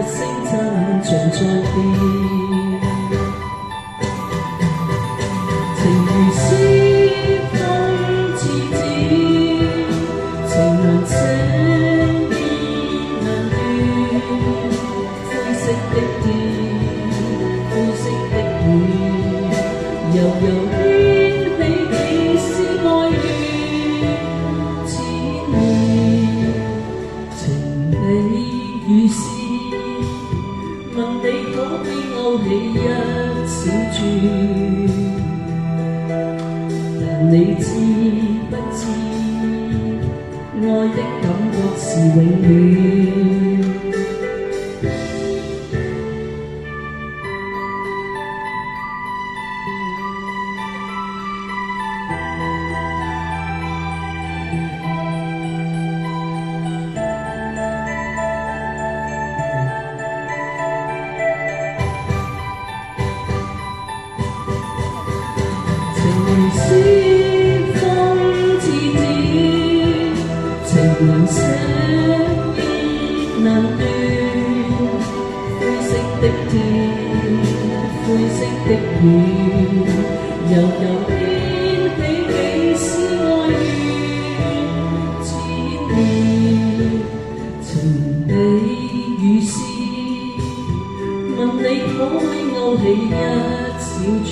聲真像再見，情如絲風似箭，情能寫意難斷，灰色的天，灰色的雨，悠悠掀起幾絲哀怨，千年情比雨絲，問你可會勾起一小串，但你知不知愛的感覺是永遠。情如絲風似箭，情能寫意難斷，灰色的天，灰色的雨，悠悠掀起幾絲哀怨，千年情比雨絲，問你可會勾起一小串，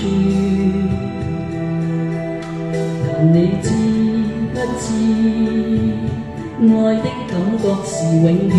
但你知不知愛的感覺是永遠。